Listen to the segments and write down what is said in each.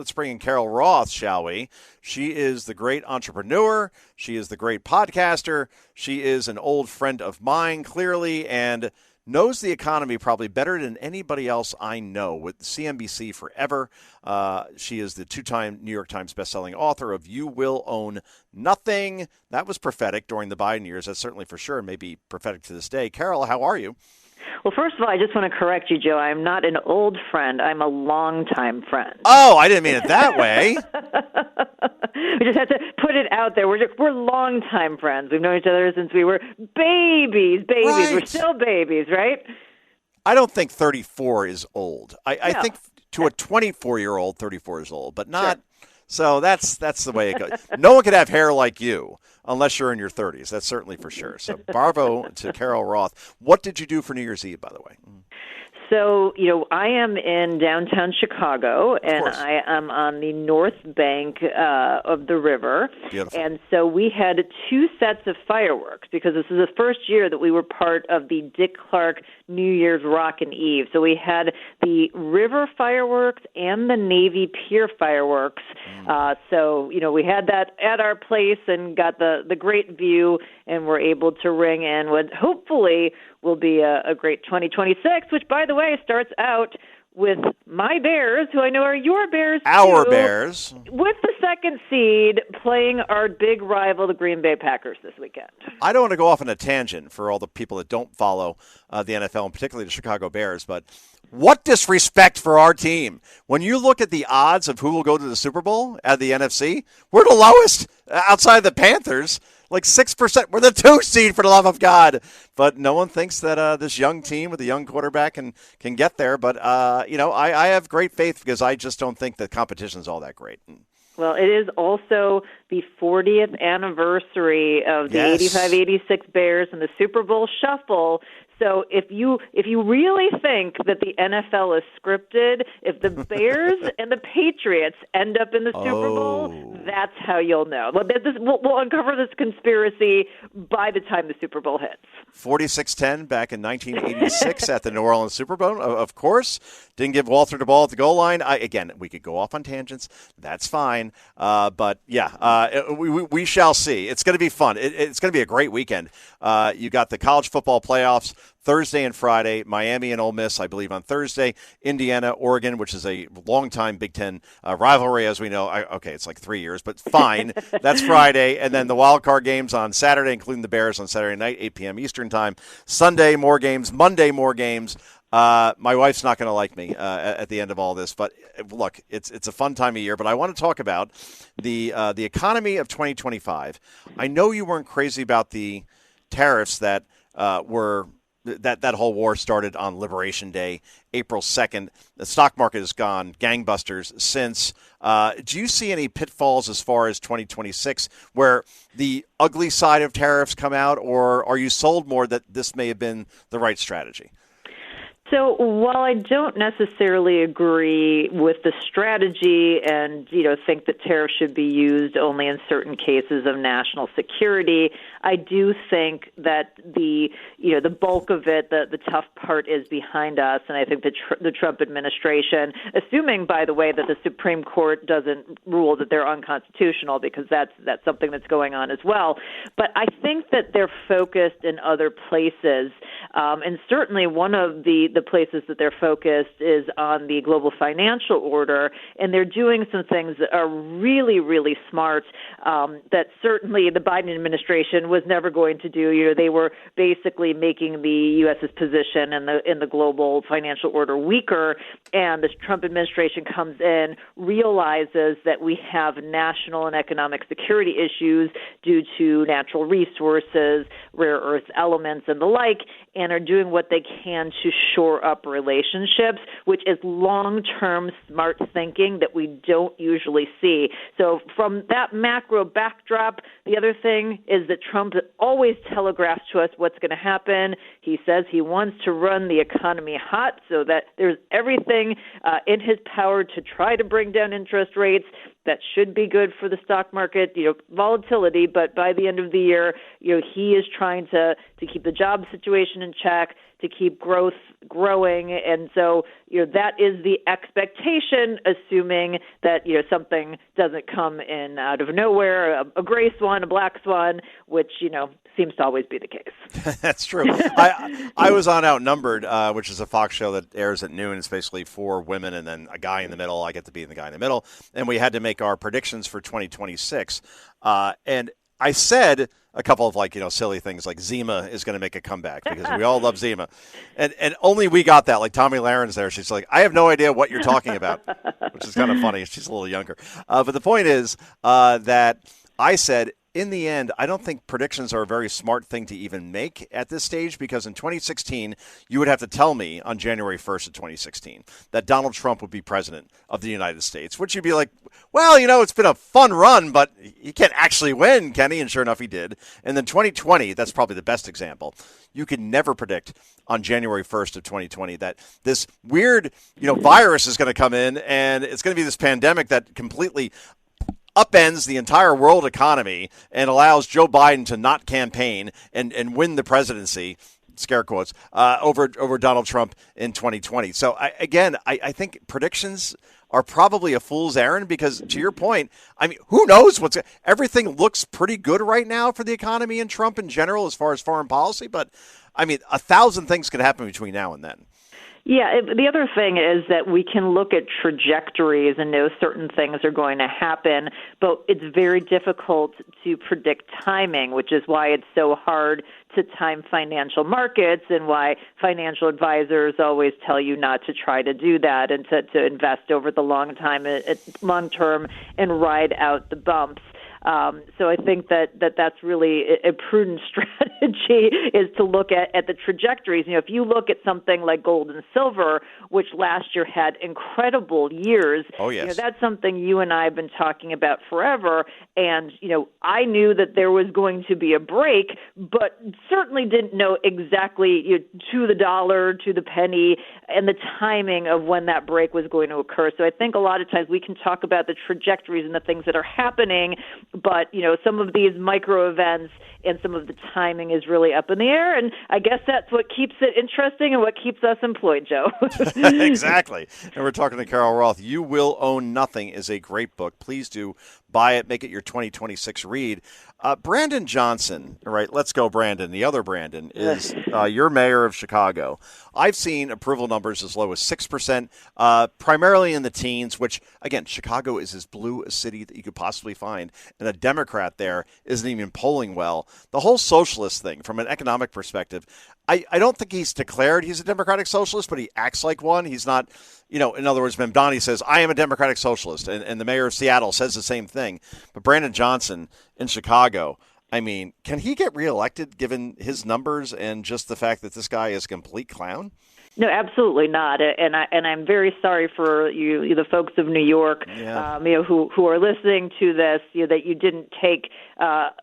let's bring in Carol Roth, shall we? She is the great entrepreneur. She is the great podcaster. She is an old friend of mine, clearly, and knows the economy probably better than anybody else I know, with CNBC forever. She is the two-time New York Times bestselling author of You Will Own Nothing. That was prophetic during the Biden years. That's certainly for sure, maybe prophetic to this day. Carol, how are you? Well, first of all, I just want to correct you, Joe. I'm not an old friend. I'm a longtime friend. Oh, I didn't mean it that way. We just have to put it out there. We're longtime friends. We've known each other since we were babies. Right. We're still babies, right? I don't think 34 is old. I No. think to a 24-year-old, 34 is old, but not. Sure. So that's the way it goes. No one could have hair like you unless you're in your 30s. That's certainly for sure. So bravo to Carol Roth. What did you do for New Year's Eve, by the way? So, I am in downtown Chicago, and I am on the north bank of the river. Beautiful. And so we had 2 sets of fireworks because this is the first year that we were part of the Dick Clark New Year's Rockin' Eve. So we had the river fireworks and the Navy Pier fireworks. So, we had that at our place and got the great view, and were able to ring in what hopefully will be a great 2026, which, by the way, starts out with my Bears, who I know are your Bears, Our too, Bears. with the 2nd seed playing our big rival, the Green Bay Packers, this weekend. I don't want to go off on a tangent for all the people that don't follow the NFL, and particularly the Chicago Bears, but what disrespect for our team. When you look at the odds of who will go to the Super Bowl at the NFC, we're the lowest outside the Panthers. Like 6%. We're the 2 seed, for the love of God. But no one thinks that this young team with a young quarterback can get there. But, I have great faith because I just don't think the competition is all that great. Well, it is also the 40th anniversary of the 85-86 Bears and the Super Bowl Shuffle. So if you really think that the NFL is scripted, if the Bears and the Patriots end up in the Super Bowl, that's how you'll know. We'll uncover this conspiracy by the time the Super Bowl hits. 46-10 back in 1986 at the New Orleans Super Bowl, of course. Didn't give Walter the ball at the goal line. Again, we could go off on tangents. That's fine. We shall see. It's going to be fun. It's going to be a great weekend. You got the college football playoffs Thursday and Friday, Miami and Ole Miss, I believe, on Thursday, Indiana, Oregon, which is a long-time Big Ten rivalry, as we know. It's like 3 years, but fine. That's Friday. And then the wild card games on Saturday, including the Bears on Saturday night, 8 p.m. Eastern time. Sunday, more games. Monday, more games. My wife's not going to like me at the end of all this, but look, it's a fun time of year. But I want to talk about the economy of 2025. I know you weren't crazy about the tariffs that were that whole war started on Liberation Day, April 2nd. The stock market has gone gangbusters since. Do you see any pitfalls as far as 2026 where the ugly side of tariffs come out, or are you sold more that this may have been the right strategy? So while I don't necessarily agree with the strategy and, think that tariffs should be used only in certain cases of national security, I do think that the bulk of it, the tough part is behind us. And I think the Trump administration, assuming, by the way, that the Supreme Court doesn't rule that they're unconstitutional, because that's something that's going on as well. But I think that they're focused in other places. And certainly one of the places that they're focused is on the global financial order, and they're doing some things that are really, really smart that certainly the Biden administration was never going to do. They were basically making the U.S.'s position in the global financial order weaker, and the Trump administration comes in, realizes that we have national and economic security issues due to natural resources, rare earth elements, and the like, and are doing what they can to shore up relationships, which is long-term smart thinking that we don't usually see. So from that macro backdrop, the other thing is that Trump always telegraphs to us what's going to happen. He says he wants to run the economy hot so that there's everything in his power to try to bring down interest rates. That should be good for the stock market, volatility, but by the end of the year, he is trying to keep the job situation in check, to keep growing. And so, that is the expectation, assuming that, something doesn't come in out of nowhere, a gray swan, a black swan, which, seems to always be the case. That's true. I was on Outnumbered, which is a Fox show that airs at noon. It's basically 4 women and then a guy in the middle. I get to be the guy in the middle. And we had to make our predictions for 2026. And I said a couple of silly things like Zima is going to make a comeback because we all love Zima. And only we got that. Like Tommy Laren's there. She's like, I have no idea what you're talking about, which is kind of funny. She's a little younger. But the point is that I said, in the end, I don't think predictions are a very smart thing to even make at this stage because in 2016, you would have to tell me on January 1st of 2016 that Donald Trump would be president of the United States, which you'd be like, well, it's been a fun run, but he can't actually win, can he? And sure enough, he did. And then 2020, that's probably the best example. You could never predict on January 1st of 2020 that this weird, virus is going to come in and it's going to be this pandemic that completely upends the entire world economy and allows Joe Biden to not campaign and win the presidency, scare quotes, over Donald Trump in 2020. So, I think predictions are probably a fool's errand because, to your point, who knows everything looks pretty good right now for the economy and Trump in general as far as foreign policy. But, 1,000 things could happen between now and then. Yeah, the other thing is that we can look at trajectories and know certain things are going to happen, but it's very difficult to predict timing, which is why it's so hard to time financial markets and why financial advisors always tell you not to try to do that and to invest over the long term and ride out the bumps. So I think that's really a prudent strategy is to look at the trajectories. If you look at something like gold and silver, which last year had incredible years, oh, yes. That's something you and I have been talking about forever. And, I knew that there was going to be a break, but certainly didn't know exactly to the dollar, to the penny, and the timing of when that break was going to occur. So I think a lot of times we can talk about the trajectories and the things that are happening, but, some of these micro events and some of the timing is really up in the air. And I guess that's what keeps it interesting and what keeps us employed, Joe. Exactly. And we're talking to Carol Roth. You Will Own Nothing is a great book. Please do buy it. Make it your 2026 read. Brandon Johnson, all right, let's go, Brandon. The other Brandon is your mayor of Chicago. I've seen approval numbers as low as 6%, primarily in the teens, which, again, Chicago is as blue a city that you could possibly find, and a Democrat there isn't even polling well. The whole socialist thing, from an economic perspective, I don't think he's declared he's a democratic socialist, but he acts like one. He's not, in other words, Mamdani says, I am a democratic socialist, and the mayor of Seattle says the same thing. But Brandon Johnson in Chicago, can he get reelected given his numbers and just the fact that this guy is a complete clown? No, absolutely not. And I'm very sorry for you, the folks of New York, who are listening to this, that you didn't take,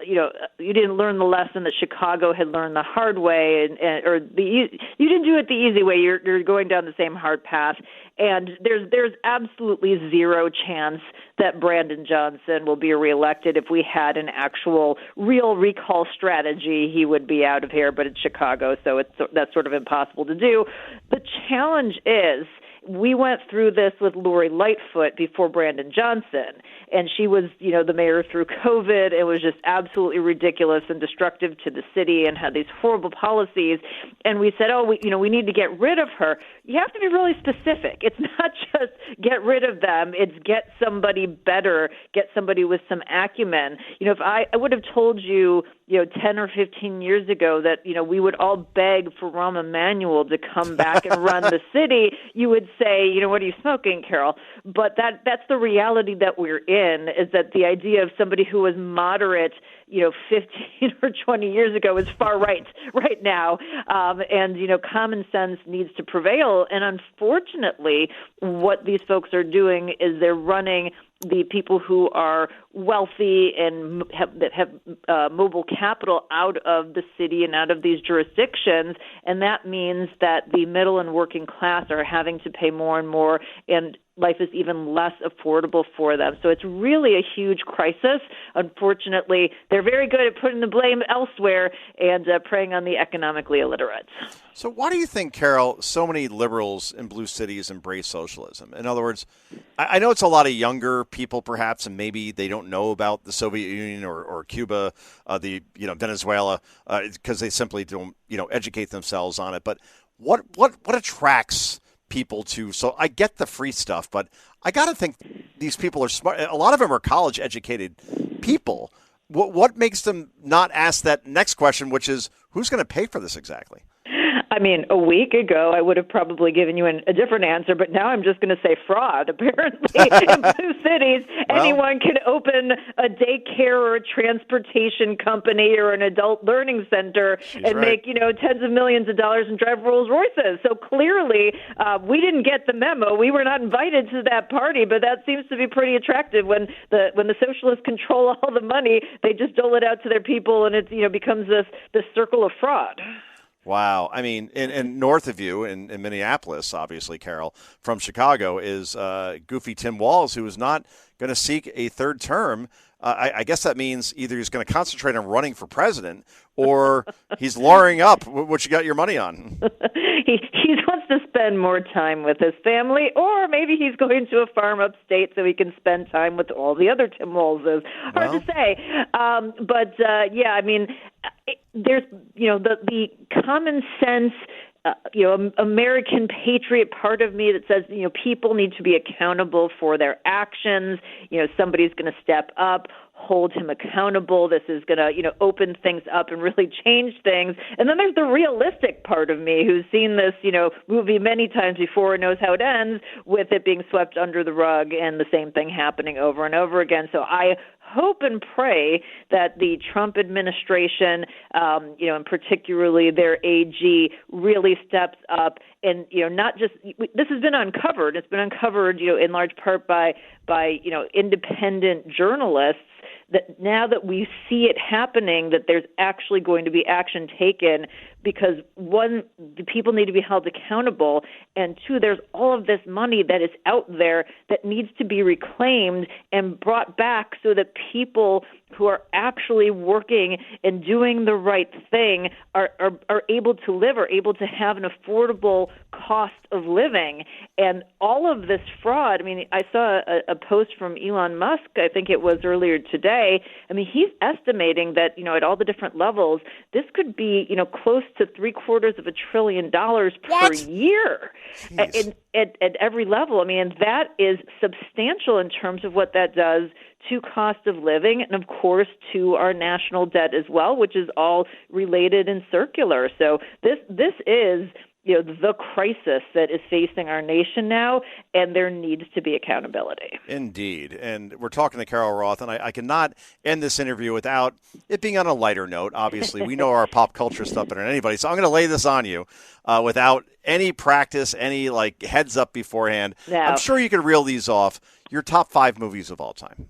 you didn't learn the lesson that Chicago had learned the hard way, you didn't do it the easy way. You're going down the same hard path. And there's absolutely zero chance that Brandon Johnson will be reelected. If we had an actual real recall strategy, he would be out of here, but it's Chicago, so that's sort of impossible to do. The challenge is we went through this with Lori Lightfoot before Brandon Johnson, and she was, the mayor through COVID. It was just absolutely ridiculous and destructive to the city and had these horrible policies. And we said, we need to get rid of her. You have to be really specific. It's not just get rid of them. It's get somebody better, get somebody with some acumen. If I would have told you, 10 or 15 years ago that, we would all beg for Rahm Emanuel to come back and run the city, you would say, what are you smoking, Carol? But that's the reality that we're in, is that the idea of somebody who was moderate, 15 or 20 years ago is far right now. And common sense needs to prevail. And unfortunately, what these folks are doing is they're running the people who are wealthy and have mobile capital out of the city and out of these jurisdictions, and that means that the middle and working class are having to pay more and more. And life is even less affordable for them. So it's really a huge crisis. Unfortunately, they're very good at putting the blame elsewhere and preying on the economically illiterate. So why do you think, Carol, so many liberals in blue cities embrace socialism? In other words, I know it's a lot of younger people, perhaps, and maybe they don't know about the Soviet Union or Cuba, Venezuela, because they simply don't, educate themselves on it. But what attracts people to? So I get the free stuff, but I got to think these people are smart. A lot of them are college-educated people. What makes them not ask that next question, which is, who's going to pay for this exactly? I mean, a week ago, I would have probably given you a different answer, but now I'm just going to say fraud. Apparently, in blue cities, anyone can open a daycare or a transportation company or an adult learning center and make, tens of millions of dollars and drive Rolls Royces. So clearly, we didn't get the memo. We were not invited to that party, but that seems to be pretty attractive. When the socialists control all the money, they just dole it out to their people, and it becomes this circle of fraud. Wow. I mean, and north of you in Minneapolis, obviously, Carol, from Chicago, is goofy Tim Walz, who is not going to seek a third term. I guess that means either he's going to concentrate on running for president or he's lawyering up what you got your money on. He wants to spend more time with his family, or maybe he's going to a farm upstate so he can spend time with all the other Tim Walzes. Hard to say. There's, the common sense, American patriot part of me that says, people need to be accountable for their actions. Somebody's going to step up, hold him accountable. This is going to, open things up and really change things. And then there's the realistic part of me who's seen this, movie many times before and knows how it ends, with it being swept under the rug and the same thing happening over and over again. So I hope and pray that the Trump administration, and particularly their AG, really steps up and, not just, this has been uncovered. It's been uncovered, in large part by independent journalists, that now that we see it happening, that there's actually going to be action taken, because one, the people need to be held accountable, and two, there's all of this money that is out there that needs to be reclaimed and brought back so that people who are actually working and doing the right thing are able to live, are able to have an affordable cost of living. And all of this fraud, I mean, I saw a post from Elon Musk, I think it was earlier today. I mean, he's estimating that, at all the different levels, this could be, close to $750 billion per year at every level. I mean, and that is substantial in terms of what that does to cost of living and, of course, to our national debt as well, which is all related and circular. So this is the crisis that is facing our nation now, and there needs to be accountability. Indeed. And we're talking to Carol Roth, and I cannot end this interview without it being on a lighter note. Obviously, we know our pop culture stuff better than anybody, so I'm going to lay this on you without any practice, any heads up beforehand. No. I'm sure you could reel these off. Your top 5 movies of all time.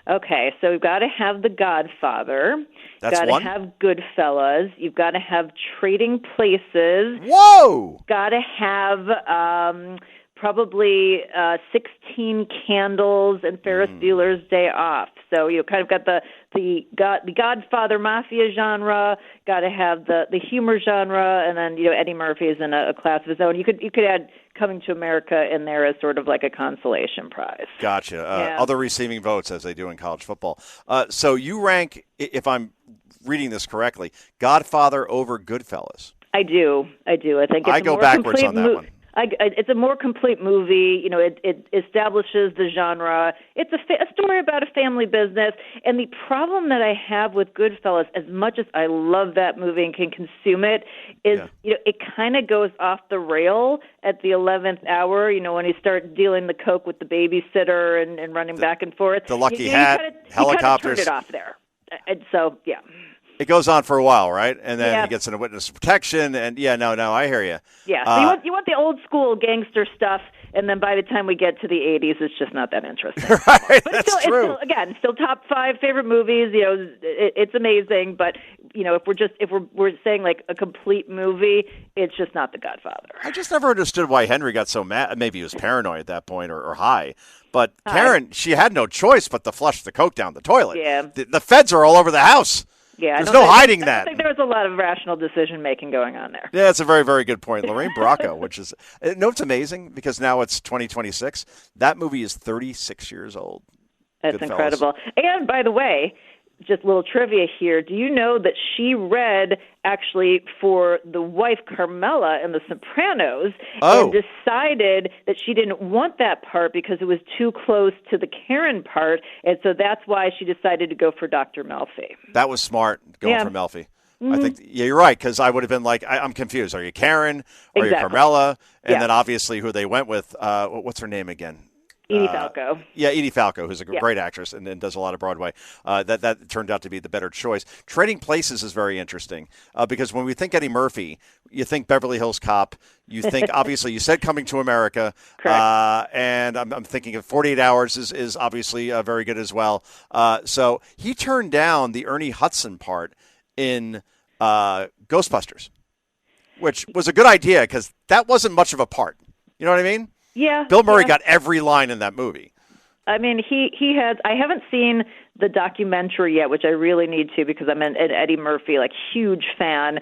Okay, so we've got to have The Godfather. That's got one. to have Goodfellas. You've got to have Trading Places. Whoa! Got to have probably 16 Candles and Ferris Bueller's Day Off. So you kind of got the Godfather mafia genre. Got to have the humor genre, and then Eddie Murphy is in a class of his own. You could add Coming to America in there as sort of like a consolation prize. Gotcha. Other receiving votes, as they do in college football. So you rank, if I'm reading this correctly, Godfather over Goodfellas. I do. I think it's I go backwards on that one. It's a more complete movie. It establishes the genre. It's a story about a family business. And the problem that I have with Goodfellas, as much as I love that movie and can consume it, is it kind of goes off the rail at the 11th hour. When you start dealing the coke with the babysitter and running back and forth. The lucky hat, helicopters. You kind of turned it off there. And so, yeah. It goes on for a while, right? And then he gets into witness protection, and I hear you. Yeah, so you want the old school gangster stuff, and then by the time we get to the 80s, it's just not that interesting. Right, but that's still, true. It's still top 5 favorite movies. It's amazing, but if we're saying like a complete movie, it's just not The Godfather. I just never understood why Henry got so mad. Maybe he was paranoid at that point or high. But Karen, she had no choice but to flush the Coke down the toilet. Yeah. The feds are all over the house. Yeah, there's no hiding that. I think there was a lot of rational decision-making going on there. Yeah, it's a very, very good point. Lorraine Bracco, which is – it's amazing because now it's 2026. That movie is 36 years old. That's incredible. And, by the way, just a little trivia here. Do you know that she read actually for the wife Carmela in The Sopranos and decided that she didn't want that part because it was too close to the Karen part, and so that's why she decided to go for Dr. Melfi. That was smart, going for Melfi. I think, you're right, because I would have been like, I'm confused. Are you Karen? Are you Carmela? And then obviously who they went with, what's her name again? Edie Falco. Yeah, Edie Falco, who's a great actress and does a lot of Broadway. That turned out to be the better choice. Trading Places is very interesting because when we think Eddie Murphy, you think Beverly Hills Cop. You think, obviously, you said Coming to America. Correct. And I'm thinking of 48 Hours is obviously very good as well. So he turned down the Ernie Hudson part in Ghostbusters, which was a good idea because that wasn't much of a part. You know what I mean? Yeah. Bill Murray got every line in that movie. I mean, he had. I haven't seen the documentary yet, which I really need to because I'm an Eddie Murphy huge fan.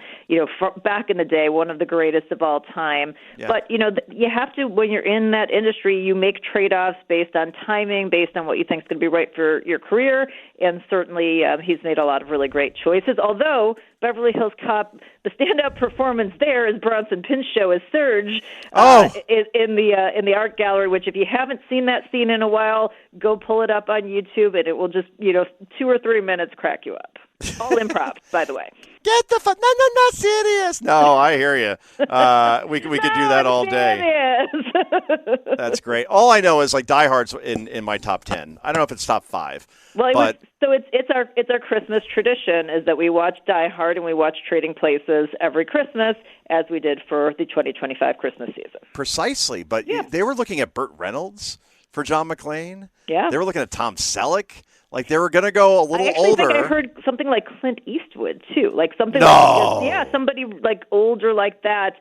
Back in the day, one of the greatest of all time. Yeah. But you have to, when you're in that industry, you make trade-offs based on timing, based on what you think is going to be right for your career. And certainly, he's made a lot of really great choices. Although Beverly Hills Cop, the stand-up performance there is Bronson Pinchot as Serge in the art gallery. Which, if you haven't seen that scene in a while, go pull it up on YouTube, and it will just 2 or 3 minutes crack you up. All improv, by the way. Get the fuck! No, not serious. No, I hear you. We could do that all day. That's great. All I know is Die Hard's in my top 10. I don't know if it's top 5. Well, it's our Christmas tradition is that we watch Die Hard and we watch Trading Places every Christmas, as we did for the 2025 Christmas season. Precisely, but they were looking at Burt Reynolds for John McClane. Yeah, they were looking at Tom Selleck. They were going to go a little older. I think I heard something like Clint Eastwood, too. Something somebody older like that,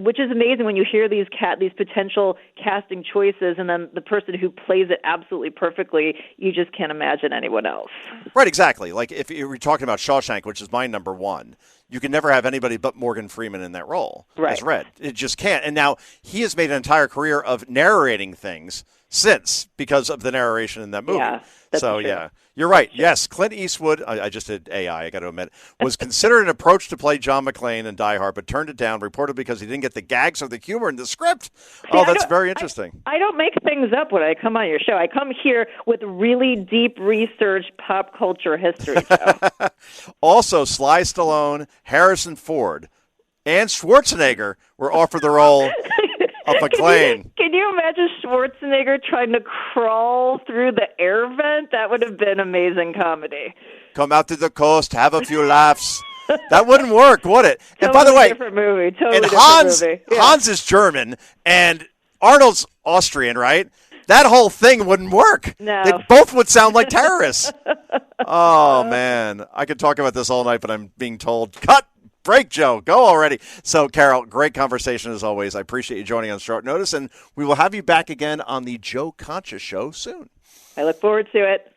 which is amazing when you hear these potential casting choices, and then the person who plays it absolutely perfectly, you just can't imagine anyone else. Right, exactly. If you were talking about Shawshank, which is my number 1, you can never have anybody but Morgan Freeman in that role as Red. It just can't. And now he has made an entire career of narrating things since because of the narration in that movie. Yeah, that's true. You're right. Yes, Clint Eastwood, I just did AI, I got to admit, was considered an approach to play John McClane in Die Hard, but turned it down, reported because he didn't get the gags or the humor in the script. That's very interesting. I don't make things up when I come on your show. I come here with really deep researched pop culture history, Joe. Also, Sly Stallone, Harrison Ford, and Schwarzenegger were offered the role of McClane. Can you imagine Schwarzenegger trying to crawl through the air vent? That would have been amazing comedy. Come out to the coast, have a few laughs. That wouldn't work, would it? And by the way, different movie. Hans is German and Arnold's Austrian, right? That whole thing wouldn't work. No. They both would sound like terrorists. Oh, man. I could talk about this all night, but I'm being told, cut. Break, Joe. Go already. So, Carol, great conversation as always. I appreciate you joining on short notice, and we will have you back again on the Joe Concha Show soon. I look forward to it.